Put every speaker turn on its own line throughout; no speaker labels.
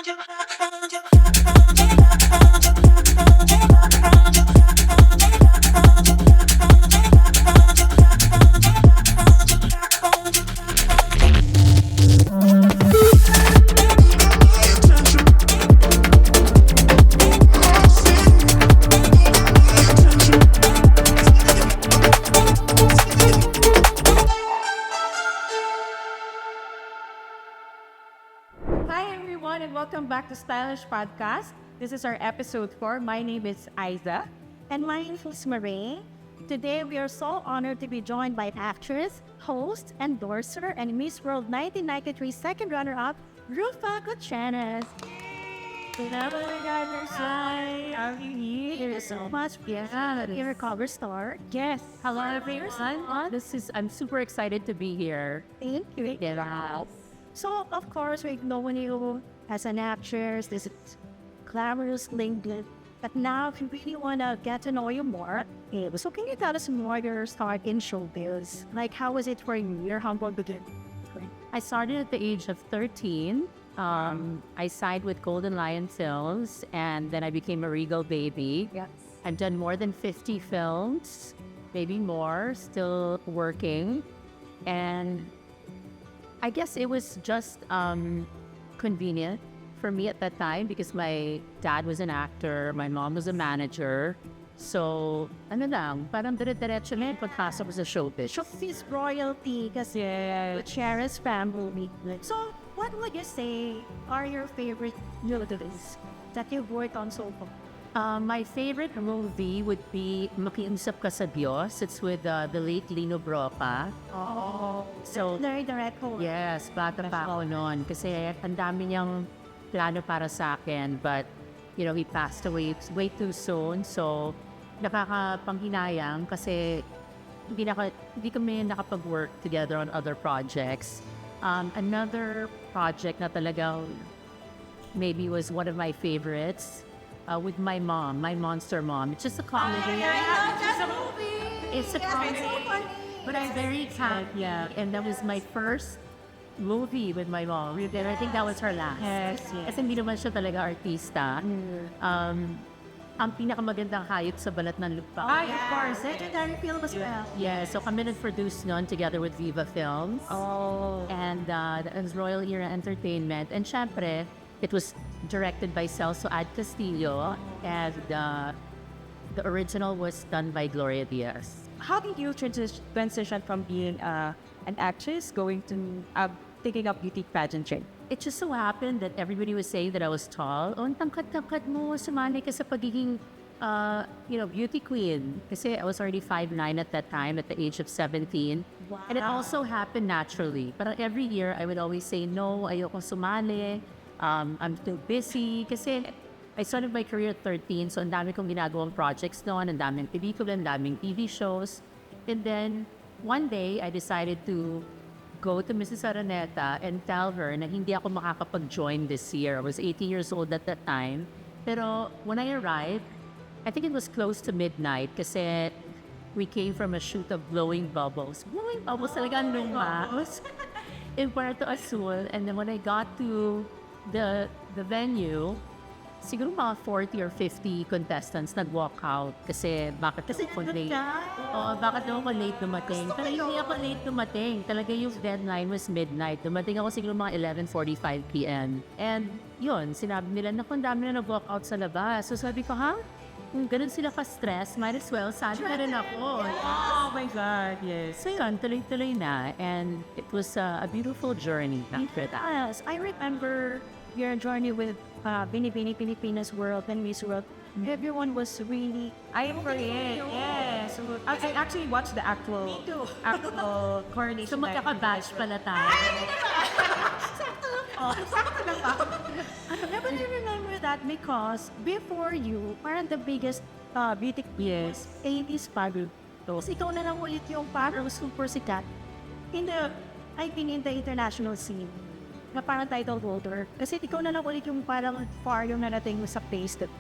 Hi everyone and welcome back to Stylish Podcast. This is our episode 4. My name is Aiza.
And my name is Marie. Today we are so honored to be joined by actress, host, endorser, and Miss World 1993 second runner-up, Ruffa Gutierrez.
Hello guys, hi. How are you?
Thank you so much.
Yeah,
You're a cover star.
yes. Hello everyone. I'm super excited to be here.
Thank you.
Yeah.
So, of course, we've known you as an actress, this is glamorous LinkedIn. But now, if you really want to get to know you more, so can you tell us more your start in showbiz? Like, how was it for you? Your humble beginning?
I started at the age of 13. I signed with Golden Lion Films and then I became a Regal baby.
Yes.
I've done more than 50 films, maybe more, still working. And I guess it was just convenient for me at that time because my dad was an actor, my mom was a manager. So, parang dire-diretso na yung pagpasok ko sa showbiz.
Showbiz royalty kasi Gutierrez family. So, what would you say are your favorite movies that you've worked on so far?
My favorite movie would be Makiusap Ka sa Diyos. It's with the late Lino Broca.
Oh,
So,
very direct home.
yes, bata pa ako noon. Kasi ang dami niyang plano para sa akin. But, you know, he passed away way too soon. So, nakakapanghinayang kasi hindi kami nakapag-work together on other projects. Another project na talagang maybe was one of my favorites with my mom, my monster mom. It's just a comedy. It's a comedy. But I'm very happy. Yeah. And that was my first movie with my mom. And I think that was her last.
Yes.
Kasi hindi naman siya talaga artista. Ang pinakamagandang hayop sa balat ng lupa.
Of course. Legendary film as well.
Yeah, so kami nag-produce nun together with Viva Films.
Oh.
And that was Royal Era Entertainment. And syempre, it was directed by Celso Ad Castillo. And the original was done by Gloria Diaz.
How did you transition from being an actress going to taking up beauty pageantry?
It just so happened that everybody was saying that I was tall. Oh, ang tangkad-tangkad mo, sumali ka sa pagiging, beauty queen. Kasi I was already 5'9" at that time, at the age of 17.
Wow.
And it also happened naturally. But every year, I would always say, no, ayoko sumali. I'm too busy. Kasi I started my career at 13, so ang dami kong ginagawang projects noon, ang daming pelikula, ang daming TV shows. And then, one day, I decided to go to Mrs. Araneta and tell her na hindi ako makakapag-join this year. I was 18 years old at that time. Pero when I arrived, I think it was close to midnight kasi we came from a shoot of Blowing Bubbles. Blowing Bubbles talaga ang lumas in Puerto Azul. And then when I got to the venue, siguro mga 40 or 50 contestants nag-walk out kasi bakit ako late. Oo, bakit ako late dumating. Pero hindi ako late dumating. Talaga yung deadline was midnight. Dumating ako siguro mga 11:45 p.m. And yun, sinabi nila na kung dami na nag-walk out sa labas. So sabi ko, kung ganun sila ka-stress, might as well, sali na rin ako.
Oh my God, yes.
So yun, tuloy-tuloy na. And it was a beautiful journey after that.
Yes, I remember your journey with Binibini Pilipinas World and Miss World. Everyone was really...
I forget. Yes. I actually watched the actual coronation.
So magkaka-batch pala tayo.
But I remember that because before you, parang the biggest beauty queen was 80s Pablo. Tapos ikaw na lang ulit yung parang super sikat in the international scene na parang title holder. Kasi ikaw na lang ulit yung parang far yung narating mo sa place that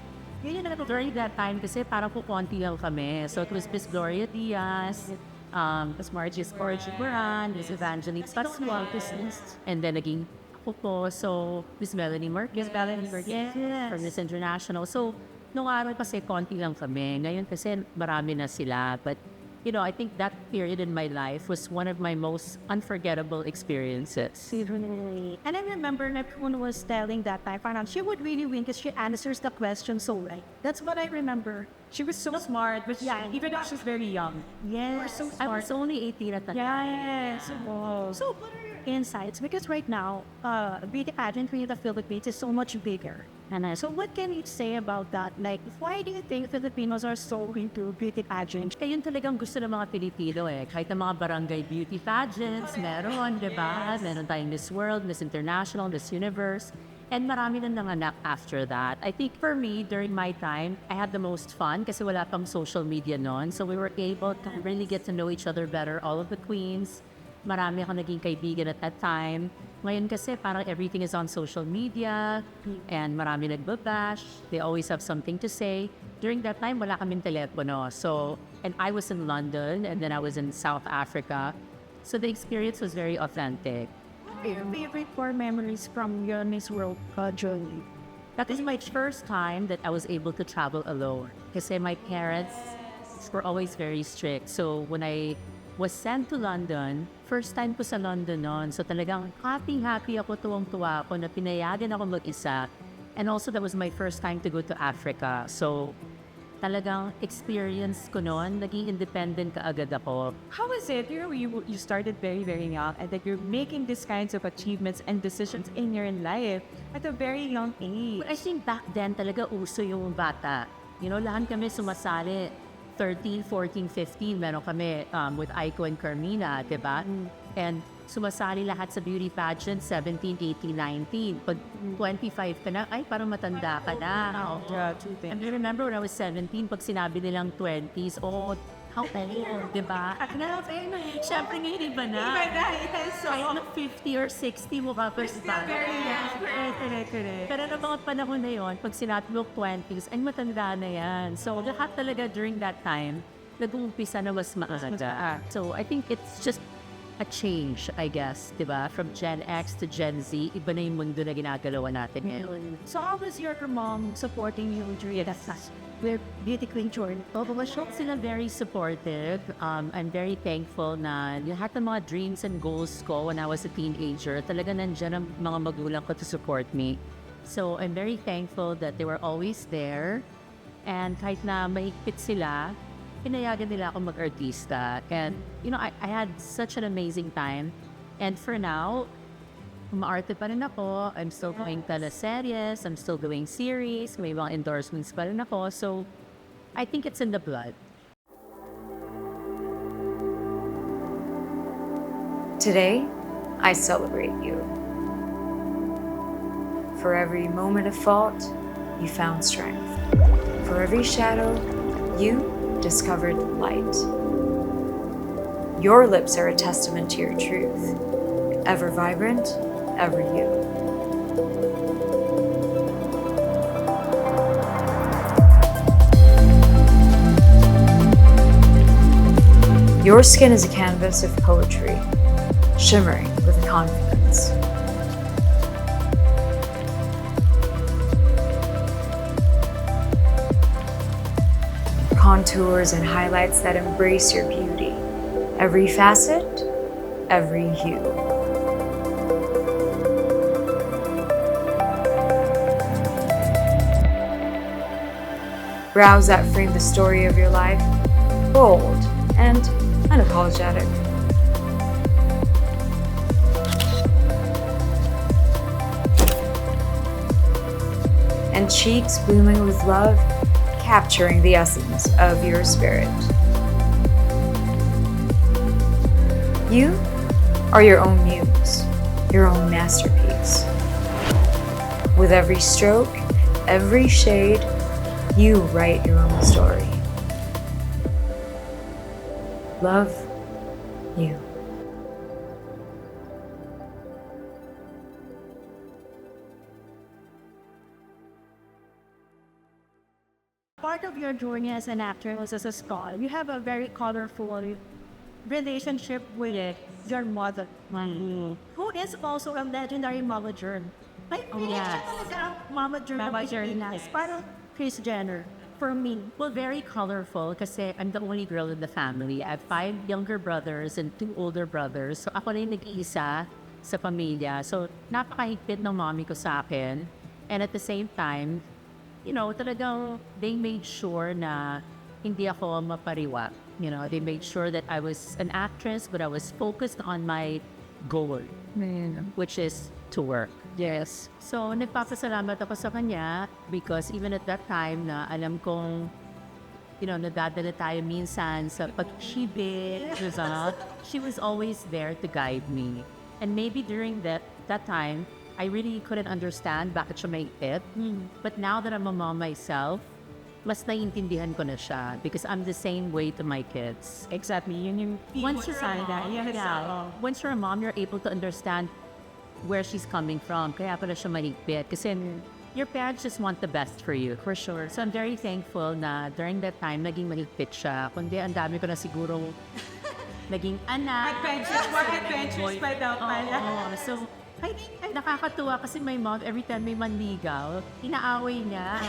yun yung
During that time kasi parang kukonti lang kami. So it was Miss Gloria Diaz, Miss Margie Moran, Miss Evangeline Pascual, and then naging ko po, so Miss Melanie Marquez.
Miss Melanie Marquez.
Yes.
From Miss International. So, nung araw kasi konti lang kami. Ngayon kasi marami na sila. But, you know, I think that period in my life was one of my most unforgettable experiences.
Really. And I remember na everyone was telling that time, parang she would really win because she answers the question so right. That's what I remember.
She was so smart, but
Yeah.
even though she's very young.
Yes.
So
I
smart.
was only 18 at that time.
Yes. Wow.
So what are your insights? Because right now, beauty pageantry in the Philippines is so much bigger.
And
So what can you say about that? Like, why do you think Filipinos are so into beauty pageant?
kaya yun talagang gusto ng mga Pilipino eh. Kahit ang mga barangay beauty pageants, meron, di ba? Meron tayong Miss World, Miss International, Miss Universe. And marami na nanganak after that. I think for me, during my time, I had the most fun kasi wala pang social media noon. So we were able to really get to know each other better, all of the queens. Marami akong naging kaibigan at that time. Ngayon kasi parang everything is on social media and marami nagbabash. They always have something to say. During that time, wala kaming telepono. So, and I was in London and then I was in South Africa. So the experience was very authentic.
What are your favorite core memories from your Miss World journey?
That is my first time that I was able to travel alone. Kasi my parents were always very strict. So when I was sent to London, first time ko sa London noon. So talagang happy ako, tuwang-tuwa ako na pinayagan ako mag-isa. And also that was my first time to go to Africa. So talagang experience ko noon, naging independent kaagad ako.
How is it? You started very, very young and that you're making these kinds of achievements and decisions in your life at a very young age.
But I think back then talaga uso yung bata. You know, lahat kami sumasali. 13, 14, 15, meron kami with Aiko and Carmina, diba? And sumasali lahat sa beauty pageant, 17, 18, 19. Pag 25 ka na, ay parang matanda ka na.
Yeah, true thing.
And I remember when I was 17, pag sinabi nilang 20s, oh, how old, diba? Siyempre ngayon iba na. Kahit na 50 or 60 mo ka pa sa
Correct.
pero ng mga panahon na yon, pag sinabi mo 20s, ay matanda na yan. So lahat talaga during that time, nag-uumpisa na mas maaga. So I think it's just a change, I guess, diba? From Gen X to Gen Z, iba na yung mundo na ginagalawa natin ngayon.
So how was your mom supporting you during that time? With beauty queen journey?
Sila very supportive. I'm very thankful na lahat ng mga dreams and goals ko when I was a teenager, talaga nandiyan ang mga magulang ko to support me. So I'm very thankful that they were always there. And kahit na maikpit sila, pinayagan nila ako mag-artista. And, you know, I had such an amazing time. And for now, umaarte pa rin ako. I'm still going teleseries. I'm still doing series. May mga endorsements pa rin ako. So, I think it's in the blood.
Today, I celebrate you. For every moment of fault, you found strength. For every shadow, you discovered light. Your lips are a testament to your truth. Ever vibrant, ever you. Your skin is a canvas of poetry, shimmering with confidence. Contours and highlights that embrace your beauty. Every facet, every hue. Brows that frame the story of your life, bold and unapologetic. And cheeks blooming with love, capturing the essence of your spirit. You are your own muse, your own masterpiece. With every stroke, every shade, you write your own story. Love you.
Part of your journey as an actor was as a scholar. You have a very colorful relationship with your mother, who is also a legendary momager. Like,
yes.
Momager ng
Momager,
Pilipinas.
yes.
Parang Kris Jenner. For me,
Well, very colorful kasi I'm the only girl in the family. I have 5 younger brothers and 2 older brothers. So ako na yung nag-iisa sa pamilya. So napakahigpit ng mommy ko sa akin. And at the same time, talagang they made sure na hindi ako mapariwa. They made sure that I was an actress but I was focused on my goal, which is to work.
Yes.
So, nagpapasalamat ako sa kanya because even at that time na alam kong, nadadala tayo minsan sa pag-ibig, she was always there to guide me. And maybe during that time, I really couldn't understand bakit siya maiit. But now that I'm a mom myself, mas naiintindihan ko na siya because I'm the same way to my kids.
Exactly. Yun yung
Once you're a mom, once you're a mom, you're able to understand where she's coming from. Kaya pala siya mahigpit. Kasi your parents just want the best for you.
For sure.
So I'm very thankful na during that time, naging mahigpit siya. Kundi ang dami ko na siguro naging anak.
Adventures pa daw pala.
Oo. So, nakakatuwa kasi my mom, every time may manligaw, inaaway niya.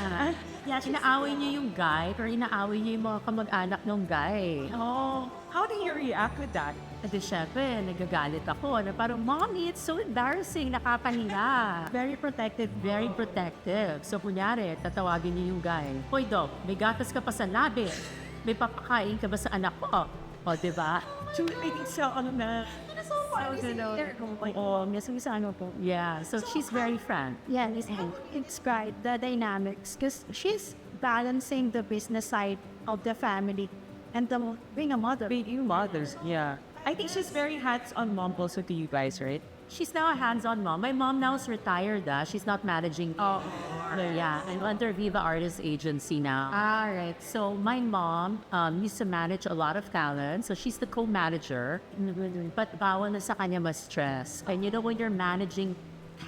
Inaaway niya yung guy or inaaway niya yung mga kamag-anak ng guy.
Oh, how do you react with that?
At syempre, nagagalit ako na parang, Mommy, it's so embarrassing, nakapahinga.
very protective.
Very protective. So, kunyari, tatawagin niyo yung guy. Hoy, Dok, may gatas ka pa sa labi. May papakain ka ba sa anak ko? O, diba?
So, I think so,
Yeah, so she's very frank.
yeah, it's great, the dynamics, because she's balancing the business side of the family and being a mother.
Being mothers, yeah. I think she's very hands-on mom also to you guys, right?
She's now a hands-on mom. My mom now is retired. She's not managing. Yeah, I'm under Viva Artist Agency now.
Right.
So my mom used to manage a lot of talent. So she's the co-manager. But bawal na sa kanya ma-stress. And when you're managing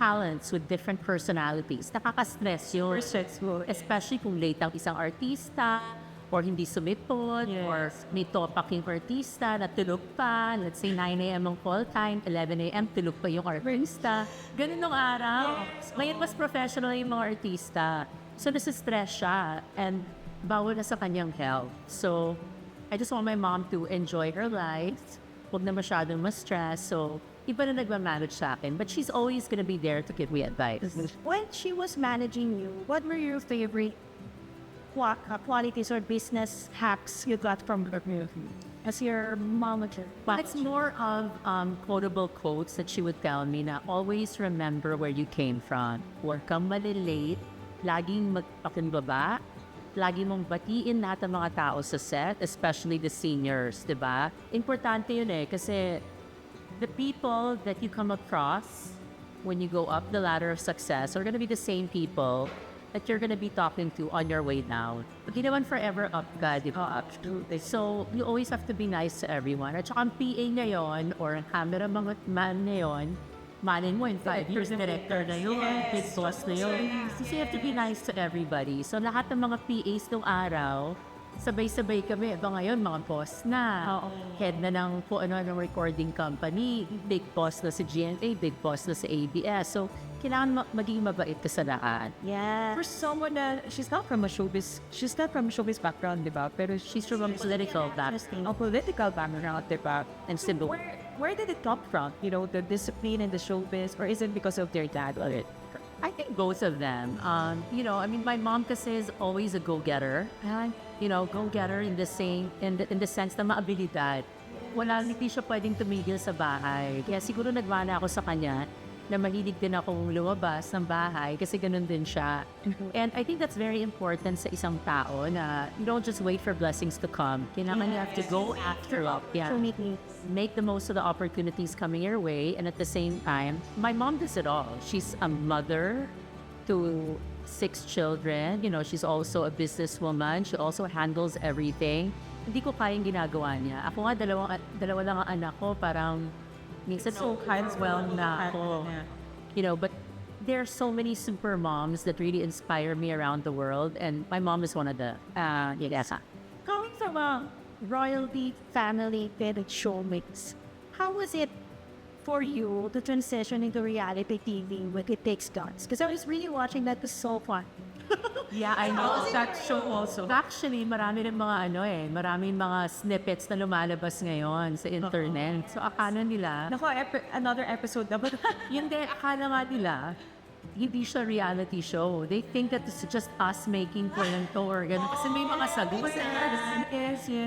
talents with different personalities, nakaka-stress yun.
Stressful.
Especially kung late ang isang artista, or hindi sumipot, or may topaking artista na tulog pa. Let's say 9 a.m. ang call time, 11 a.m. tulog pa yung artista. Ganun nung araw. Ngayon mas professional yung mga artista. So nasa-stress siya and bawal na sa kanyang health. So I just want my mom to enjoy her life. Huwag na masyadong ma-stress. So iba na nagmamanage sa akin. But she's always gonna be there to give me advice.
When she was managing you, what were your favorite qualities or business hacks you got from her as your momager?
It's more of quotable quotes that she would tell me na always remember where you came from. Huwag kang malilate, laging magpakumbaba, lagi mong batiin lahat ng mga tao sa set, especially the seniors, di ba? Importante yun kasi the people that you come across when you go up the ladder of success are gonna be the same people that you're gonna be talking to on your way down. Hindi naman forever up ka, di ba?
Absolutely.
So, you always have to be nice to everyone. At saka ang PA ngayon, or ang cameraman ngayon, malin mo, in 5 years, director na yun, big boss na yun. So, you have to be nice to everybody. So, lahat ng mga PAs nung araw, sabay-sabay kami. Aba ngayon, mga boss na. Head na ng ng recording company. Big boss na sa GMA, big boss na sa ABS. So, kailangan maging mabait ka sa lahat.
Yeah.
For someone that she's not from a showbiz background, di ba? Pero
She's from a political background.
a political background, di ba?
And civil.
Where did it come from? The discipline and the showbiz, or is it because of their dad? Or
I think both of them. My mom kasi is always a go-getter. Go-getter in the sense na maabilidad. Hindi siya pwedeng tumigil sa bahay. Kaya siguro nagmana ako sa kanya na mahilig din akong lumabas ng bahay kasi ganun din siya. And I think that's very important sa isang tao na you don't just wait for blessings to come. Kailangan you have to go after it. Yeah. Make the most of the opportunities coming your way, and at the same time, my mom does it all. She's a mother to 6 children. She's also a businesswoman. She also handles everything. Hindi ko kayang ginagawa niya. Ako nga, dalawa lang ang anak ko, parang minsan so hands-well na ako. But there are so many super moms that really inspire me around the world, and my mom is one of the,
Coming from a royalty family with showmates. How was it for you to transition into reality TV with It Takes Guts? Because I was really watching that, was so fun.
Yeah, I know. That show also. Actually, marami rin maraming mga snippets na lumalabas ngayon sa internet. So, akala nila,
Nako, another episode na ba?
yun din, akala nga nila, hindi siya reality show. They think that it's just us making kwento or gano'n. Kasi may mga sagutan.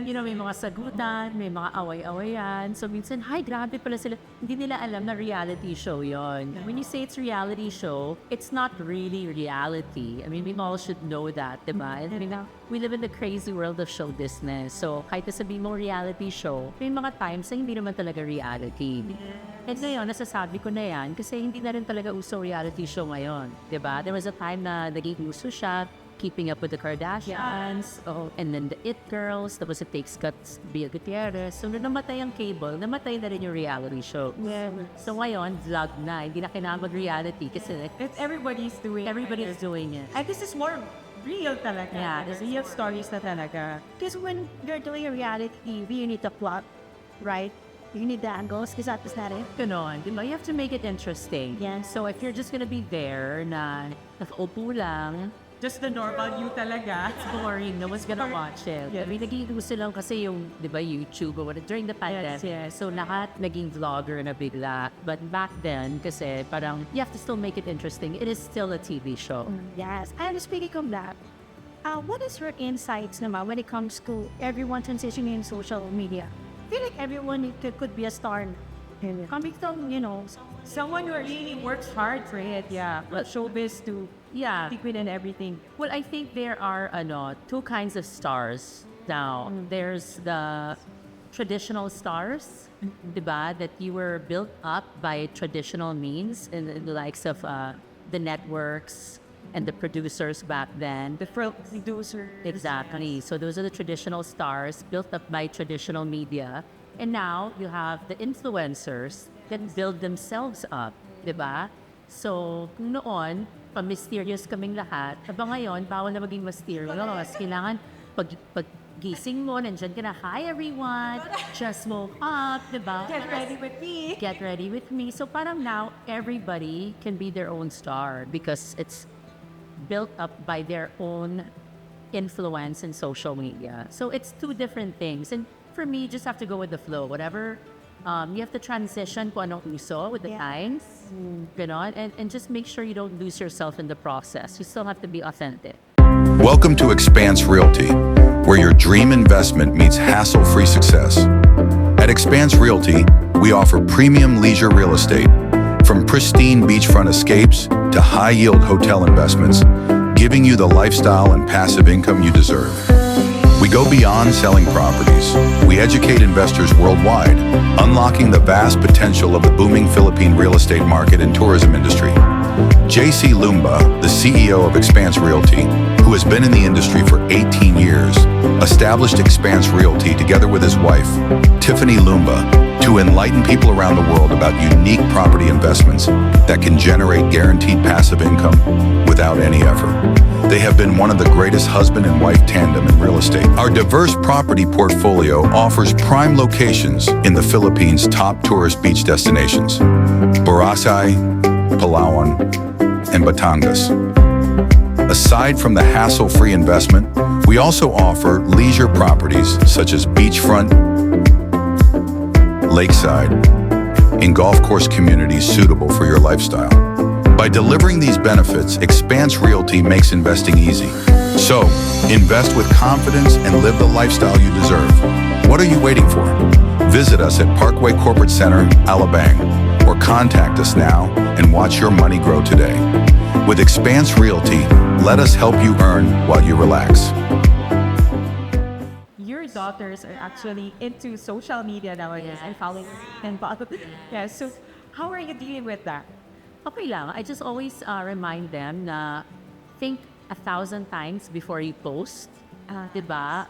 You know, may mga sagutan, may mga away-awayan. So, minsan, hi, grabe pala sila. Hindi nila alam na reality show yon. When you say it's reality show, it's not really reality. I mean, we all should know that, diba? And, we live in the crazy world of show business. So, kahit na sabihin mo reality show, may mga times na hindi naman talaga reality. And ngayon, nasasabi ko na yan kasi hindi na rin talaga uso reality show ngayon. Diba? There was a time na naging uso siya, Keeping Up with the Kardashians, and then the It Girls, tapos It Takes Guts, Ruffa Gutierrez. So, nung namatay ang cable, namatay na rin yung reality show.
Yeah.
So, ngayon, vlog na. Hindi na kailangan reality kasi
Everybody's doing
doing it.
And this is more real talaga.
Yeah,
The real stories na talaga.
Because when you're doing a reality TV, you need the plot, right? You need the angles, kasi tapos na rin.
Ganon, di ba? You have to make it interesting.
Yeah.
So, if you're just gonna be there na nakaupo lang,
Just the normal you talaga.
it's boring. No one's gonna watch it.
Yes.
I mean, naging uso lang kasi yung, di ba, YouTube or whatever, during the pandemic.
Yes.
So, lahat naging vlogger na bigla. But back then, kasi parang, you have to still make it interesting. It is still a TV show.
Yes. And speaking of that, what is your insights naman when it comes to everyone transitioning in social media? I feel like everyone could be a star. Coming from,
Someone who really works hard for it, yeah. Well, showbiz to
Yeah.
liquid and everything.
Well, I think there are two kinds of stars now. There's the traditional stars, diba, that you were built up by traditional means in the likes of the networks and the producers back then.
The producer.
Exactly. So those are the traditional stars built up by traditional media. And now you have the influencers that build themselves up, diba? So, noon, pa-mysterious kaming lahat. Aba ngayon, bawal na maging mysterious. Kailangan pag-gising mo, nandyan ka na, hi everyone, just woke up, diba?
Get ready with me.
Get ready with me. So parang now, everybody can be their own star because it's built up by their own influence in social media. So it's two different things. And for me, you just have to go with the flow. Whatever, you have to transition kung anong uso with the times. Ganon. And just make sure you don't lose yourself in the process. You still have to be authentic.
Welcome to Expanse Realty, where your dream investment meets hassle-free success. At Expanse Realty, we offer premium leisure real estate, from pristine beachfront escapes to high-yield hotel investments, giving you the lifestyle and passive income you deserve. We go beyond selling properties. We educate investors worldwide, unlocking the vast potential of the booming Philippine real estate market and tourism industry. JC Lumba, the CEO of Expanse Realty, who has been in the industry for 18 years, established Expanse Realty together with his wife, Tiffany Lumba, to enlighten people around the world about unique property investments that can generate guaranteed passive income without any effort. They have been one of the greatest husband and wife tandem in real estate. Our diverse property portfolio offers prime locations in the Philippines' top tourist beach destinations: Boracay, Palawan, and Batangas. Aside from the hassle-free investment, we also offer leisure properties such as beachfront, lakeside, and golf course communities suitable for your lifestyle. By delivering these benefits, Expanse Realty makes investing easy. So, invest with confidence and live the lifestyle you deserve. What are you waiting for? Visit us at Parkway Corporate Center, Alabang, or contact us now and watch your money grow today. With Expanse Realty, let us help you earn while you relax.
Your daughters are actually into social media nowadays and following and yeah. So, how are you dealing with that?
Okay lang. I just always remind them na think 1,000 times before you post. Diba?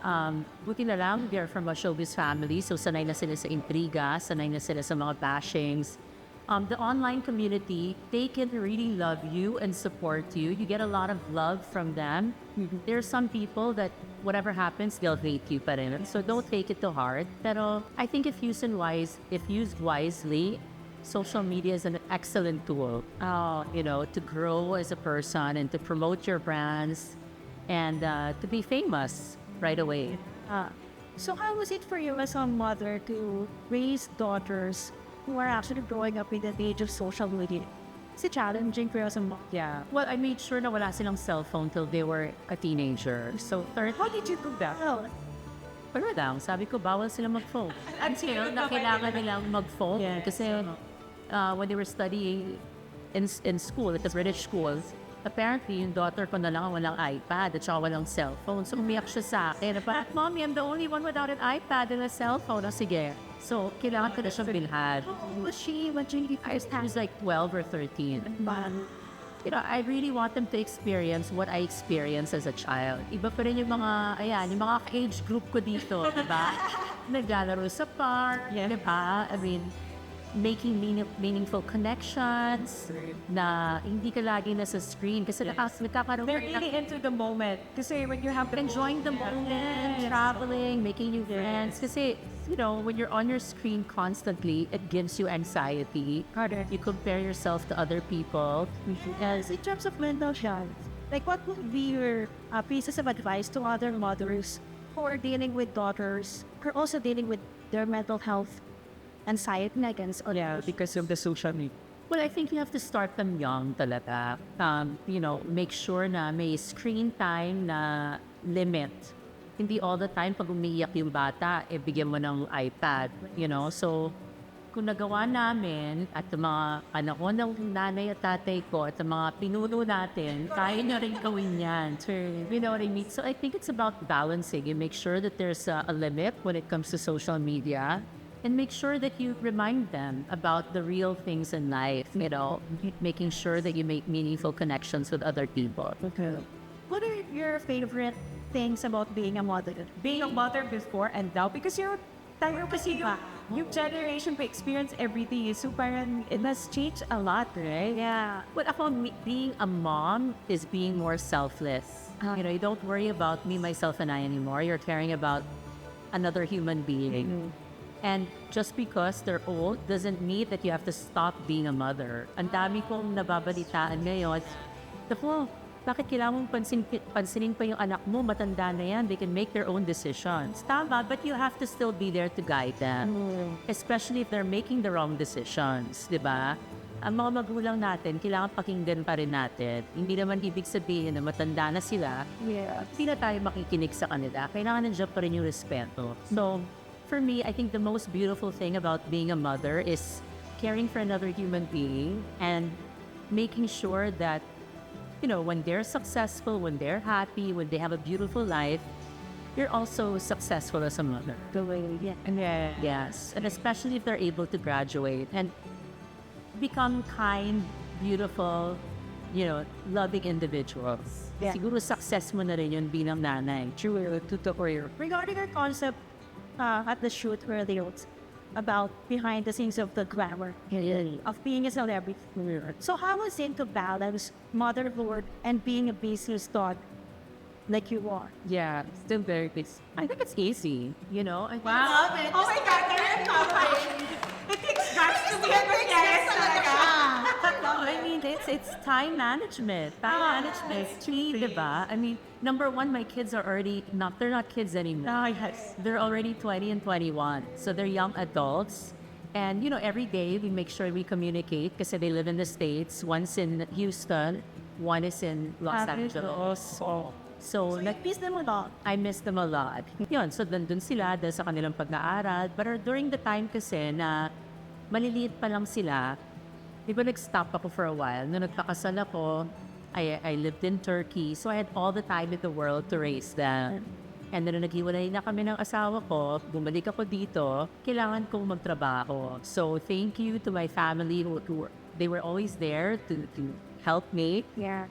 Buti na lang, they're from a showbiz family, so sanay na sila sa intriga, sanay na sila sa mga bashings. The online community, they can really love you and support you. You get a lot of love from them. There are some people that whatever happens, they'll hate you pa rin. So don't take it to heart. Pero I think if used wisely, social media is an excellent tool, to grow as a person and to promote your brands and to be famous right away.
So how was it for you as a mother to raise daughters who are actually growing up in the age of social media? Is it challenging for you as a mom?
Yeah. Well, I made sure na wala silang cellphone till they were a teenager. So
How did you do that?
Well,
pero lang, sabi ko, bawal sila mag-phone. Until na kailangan nilang mag-phone.
Yes.
Kasi when they were studying in school, at the British schools, apparently, yung daughter ko na lang ang walang iPad at saka walang cellphone. So, umiyak siya sa akin. Parang, Mommy, I'm the only one without an iPad and a cellphone. O, sige. So, kailangan ko na siyang bilhan.
how was she when she
She was like 12 or 13. I really want them to experience what I experienced as a child. Iba pa rin yung mga age group ko dito, diba? Naglalaro sa park, diba? I mean, making meaningful connections na hindi ka lagi nasa screen kasi nagkakaroon
They're really into the moment. Kasi when you have
enjoying the moment, traveling, making new friends. Kasi, when you're on your screen constantly, it gives you anxiety. You compare yourself to other people.
Yes, in terms of mental health, like what would be your pieces of advice to other mothers who are dealing with daughters, who are also dealing with their mental health anxiety against others?
because of the social media.
Well, I think you have to start them young talaga. Make sure na may screen time na limit. Hindi all the time pag umiiyak yung bata, bigyan mo ng iPad, So, kung nagawa namin at yung mga panahon ng nanay at tatay ko at yung mga pinuno natin, kaya nyo rin gawin yan. You know what I mean? So, I think it's about balancing. You make sure that there's a limit when it comes to social media. And make sure that you remind them about the real things in life, making sure that you make meaningful connections with other people.
Okay. What are your favorite things about being a mother?
Being a mother before and now, because yung generation pa experience everything, so parang it has changed a lot, right?
Yeah.
But ako, being a mom is being more selfless. You don't worry about me, myself, and I anymore. You're caring about another human being. And just because they're old doesn't mean that you have to stop being a mother. Ang dami kong nababalitaan ngayon. Bakit kailangan mong pansinin pa yung anak mo? Matanda na yan. They can make their own decisions. Tama, but you have to still be there to guide them. Especially if they're making the wrong decisions, di ba? Ang mga magulang natin, kailangan pakinggan pa rin natin. Hindi naman ibig sabihin na matanda na sila. Hindi na tayo makikinig sa kanila. Kailangan nandiyan pa rin yung respeto. So, for me, I think the most beautiful thing about being a mother is caring for another human being and making sure that, when they're successful, when they're happy, when they have a beautiful life, you're also successful as a mother. Yes. And especially if they're able to graduate and become kind, beautiful, loving individuals. Siguro success mo na rin yun bilang nanay. True, totoo.
Regarding our concept at the shoot where they wrote about behind the scenes of the glamour of being a celebrity. So how was it to balance motherhood and being a business dog like you are?
Yeah, still very big. I think it's easy,
Wow. Oh my God, it takes guts to be a Gutierrez talaga.
I mean, it's time management. Time management is key, diba? I mean, number one, my kids are they're not kids anymore.
Yes.
They're already 20 and 21. So they're young adults. And, every day we make sure we communicate because they live in the States. One's in Houston, one is in Los Angeles. So
You miss them a lot.
I miss them a lot. Yun, so nandun sila dahil sa kanilang pag-aaral. But during the time kasi na maliliit pa lang sila, di ba nag-stop ako for a while. Nung nagpakasal ako, I lived in Turkey. So I had all the time in the world to raise them. And then nung naghiwalay na kami ng asawa ko, bumalik ako dito, kailangan kong magtrabaho. So thank you to my family they were always there to help me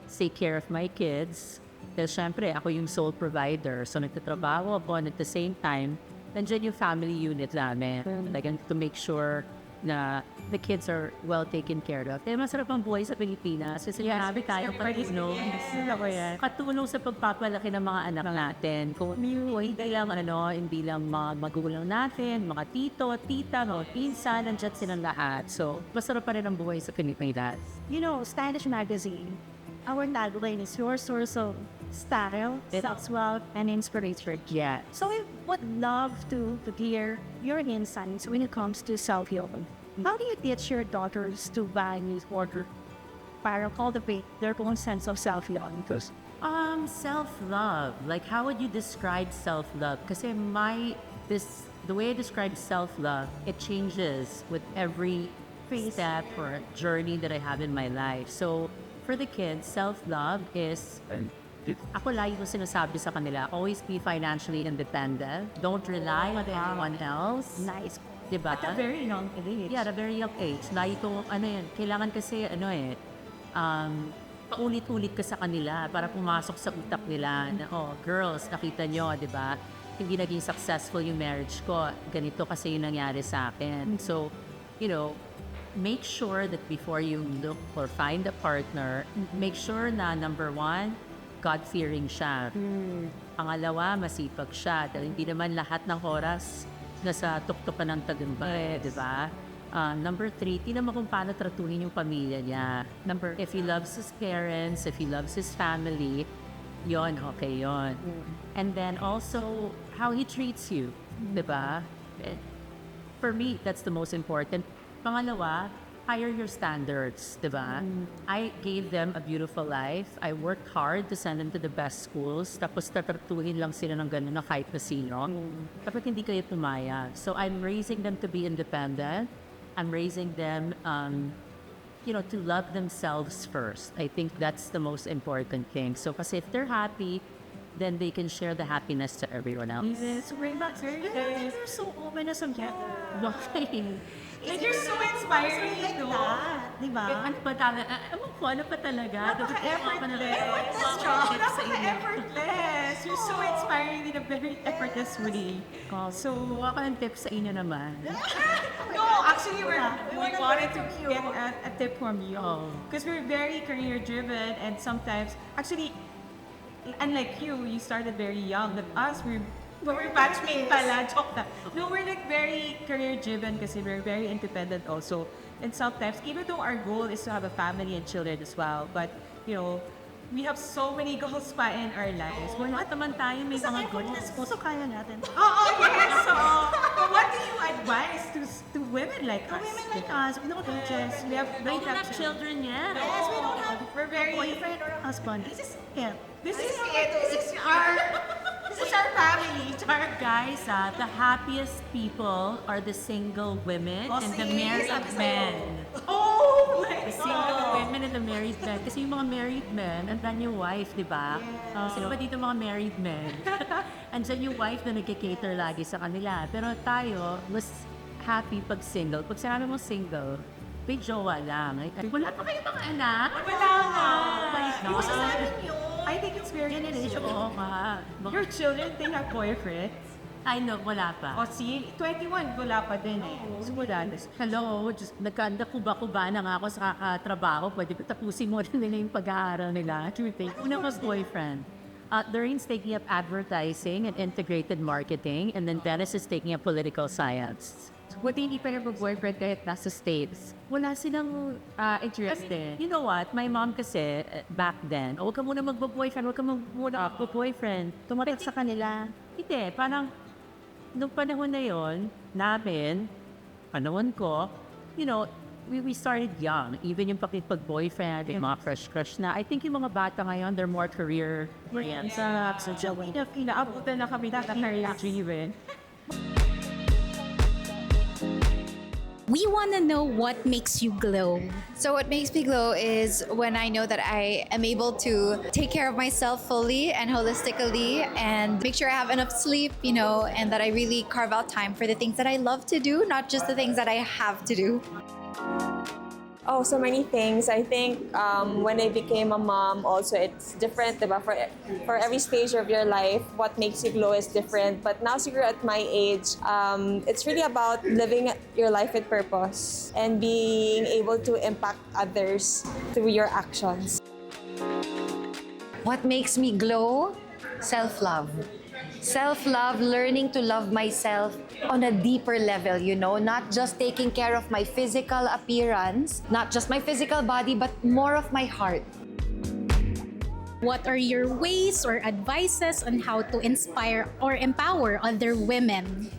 take care of my kids. Dahil syempre, ako yung sole provider. So nagtatrabaho ako and at the same time, nandiyan yung family unit namin. Like, to make sure na the kids are well taken care of. Kaya masarap ang buhay sa Pilipinas kasi marami tayong katulong. Katulong sa pagpapalaki ng mga anak natin. Kung hindi lang mga magulang natin, mga tito, tita, mga pinsan, nandiyan silang lahat. So, masarap pa rin ang buhay sa Pilipinas.
You know, Stylish Magazine, our tagline is your source of style, self-love, and inspiration.
Yeah.
So we would love to hear your insights when it comes to self-healing. How do you teach your daughters to value order para cultivate their own sense of self-healing?
Self-love. Like, how would you describe self-love? Kasi the way I describe self-love, it changes with every step or journey that I have in my life. So, for the kids, self-love is, ako lagi ko sinasabi sa kanila, always be financially independent. Don't rely on anyone else.
Nice.
Diba?
At a very young age.
Yeah, at a very young age. Lagi ko, kailangan kasi, paulit-ulit ka sa kanila para pumasok sa utak nila na, girls, nakita nyo, di ba? Hindi naging successful yung marriage ko. Ganito kasi yung nangyari sa akin. So, make sure that before you look or find a partner, make sure na number one, God-fearing siya. Pangalawa, masipag siya. Dahil hindi naman lahat ng oras nasa tuktok ka ng tagumpay, di ba? Number 3, tingnan mo kung paano tratuhin yung pamilya niya. If he loves his parents, if he loves his family, yon okay yon. And then also, how he treats you, di ba? For me, that's the most important. Pangalawa, higher your standards, di ba? I gave them a beautiful life. I worked hard to send them to the best schools. Tapos tatratuhin lang sila ng gano'n na kahit na sino. Kapag hindi kayo tumaya. So I'm raising them to be independent. I'm raising them, to love themselves first. I think that's the most important thing. So kasi if they're happy, then they can share the happiness to everyone else.
Yes, very much. They're so ominous and
Like, you're so inspiring,
like that, di ba?
Ano pa talaga?
Effortless. You're so inspiring in a very effortless way.
So, ako ng tips sa inyo naman.
No, actually, we wanted to get a tip from you. Because we're very career-driven and sometimes, actually, unlike you started very young. But us, we're batchmate pala, joke na. No, we're like very career-driven kasi we're very independent also. And sometimes, even though our goal is to have a family and children as well, but, we have so many goals pa in our lives.
Wala naman tayo may mga goals.
So kaya natin.
Yes! So, what do you advise to women like us?
Women like us, we don't have just,
We
Don't have children yet.
yes, we don't have
We're very...
boyfriend or a husband. This is it.
This is our family.
Guys, the happiest people are the single women and the married men.
Oh my
The single women and the married men. Kasi yung mga married men, andyan yung wife, di ba? Sino ba dito mga married men? Andyan yung wife na nagkikater lagi sa kanila. Pero tayo, mas happy pag single. Pag sinabi mo single, may jowa lang. Wala pa kayo mga anak?
Wala nga.
No.
I think it's very
Generation, oo nga.
Your children, they have boyfriends.
I know, wala pa.
O see, 21, wala pa din eh. So wala na.
Hello, just nagkanda-kuba-kuba na nga ako sa trabaho. Pwede pa tapusin mo rin nila yung pag-aaral nila. Una ko boyfriend. Lorin's taking up advertising and integrated marketing, and then Venice is taking up political science.
Buti hindi pa nag-boyfriend kahit nasa States.
Wala silang interest eh. You know what? My mom kasi, back then, huwag ka muna magbo-boyfriend, huwag ka muna magbo-boyfriend.
Tumatak sa kanila.
Hindi, parang, nung panahon na yon, panahon ko, we started young. Even yung pakipag-boyfriend, yung mga crush na. I think yung mga bata ngayon, they're more career-oriented.
So, inaabutan na kami na career-driven.
We want to know what makes you glow.
So what makes me glow is when I know that I am able to take care of myself fully and holistically and make sure I have enough sleep, and that I really carve out time for the things that I love to do, not just the things that I have to do.
Oh, so many things. I think when I became a mom, also it's different, diba? For every stage of your life, what makes you glow is different. But now, siguro at my age, it's really about living your life with purpose and being able to impact others through your actions.
What makes me glow? Self-love. Self-love, learning to love myself on a deeper level, not just taking care of my physical appearance, not just my physical body, but more of my heart.
What are your ways or advices on how to inspire or empower other women?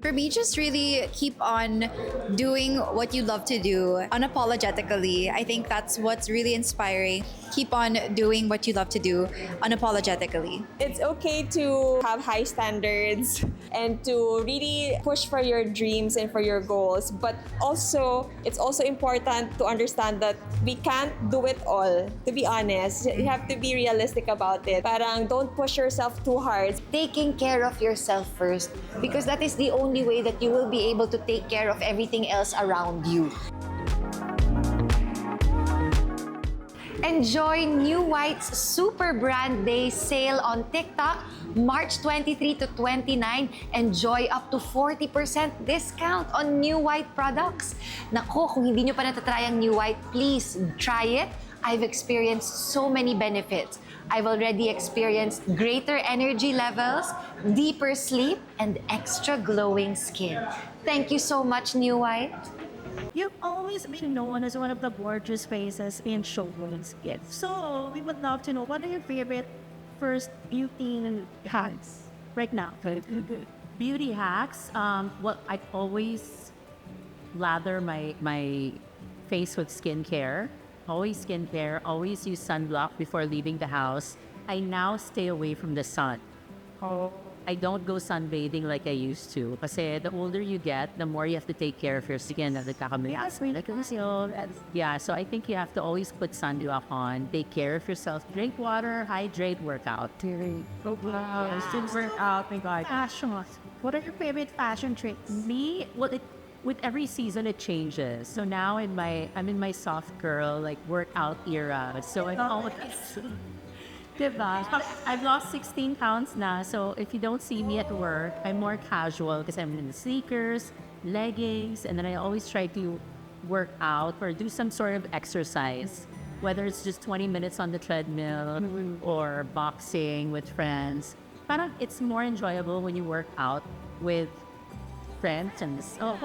For me, just really keep on doing what you love to do unapologetically. I think that's what's really inspiring. Keep on doing what you love to do unapologetically.
It's okay to have high standards and to really push for your dreams and for your goals. But also, it's also important to understand that we can't do it all. To be honest, you have to be realistic about it. Parang don't push yourself too hard.
Taking care of yourself first, because that is the only way that you will be able to take care of everything else around you. Enjoy New White's Super Brand Day sale on TikTok, March 23 to 29. Enjoy up to 40% discount on New White products. Naku, kung hindi nyo pa natatry ang New White, please try it. I've experienced so many benefits. I've already experienced greater energy levels, deeper sleep, and extra glowing skin. Thank you so much, New White.
You've always been known as one of the gorgeous faces in showbiz. So we would love to know, what are your favorite first beauty hacks right now?
Beauty hacks. Well, I always lather my face with skincare. Always skincare. Always use sunblock before leaving the house. I now stay away from the sun. I don't go sunbathing like I used to. Kasi the older you get, the more you have to take care of your skin. Yeah, so I think you have to always put sunblock on. Take care of yourself. Drink water, hydrate, work out.
Still work out, my God.
Fashion. What are your favorite fashion tricks?
Me, with every season it changes. So now I'm in my soft girl, like workout era. So I'm always diba? I've lost 16 pounds now, so if you don't see me at work, I'm more casual because I'm in the sneakers, leggings, and then I always try to work out or do some sort of exercise, whether it's just 20 minutes on the treadmill or boxing with friends. Parang it's more enjoyable when you work out with friends and so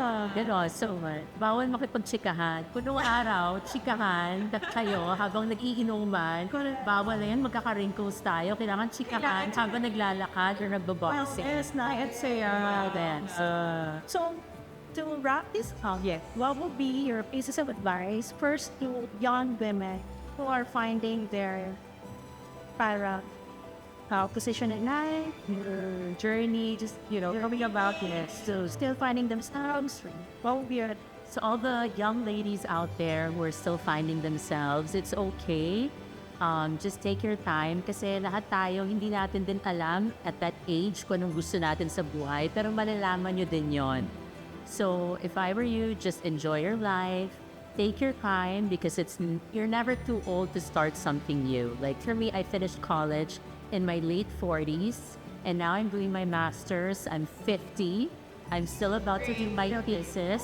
bawal makipagtsikahan. Punong araw, tsikahan kayo habang nag-iinuman. Bawal na yan, magkaka-wrinkles tayo. Kailangan tsikahan habang naglalakad or nagbo-boxing.
Yes, I'd say so to wrap this up, what would be your pieces of advice first to young women who are finding their position in life, journey, just going about it, so still finding themselves? What would be your...
So all the young ladies out there who are still finding themselves, it's okay. Just take your time kasi lahat tayo hindi natin din alam at that age kung anong gusto natin sa buhay, pero malalaman nyo din yon. So if I were you, just enjoy your life. Take your time because you're never too old to start something new. Like for me, I finished college in my late 40s, and now I'm doing my master's. I'm 50. I'm still about to do my thesis.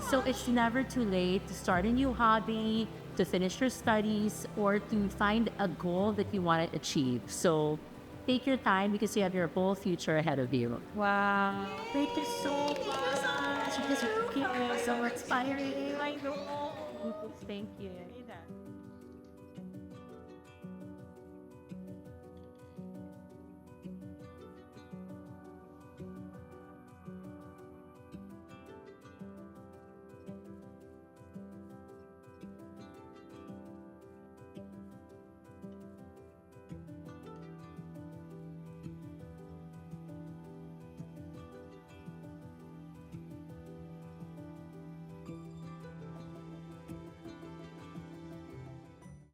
So it's never too late to start a new hobby, to finish your studies, or to find a goal that you want to achieve. So take your time because you have your whole future ahead of you.
Wow. Thank you so much. This is so inspiring. I know.
Thank you.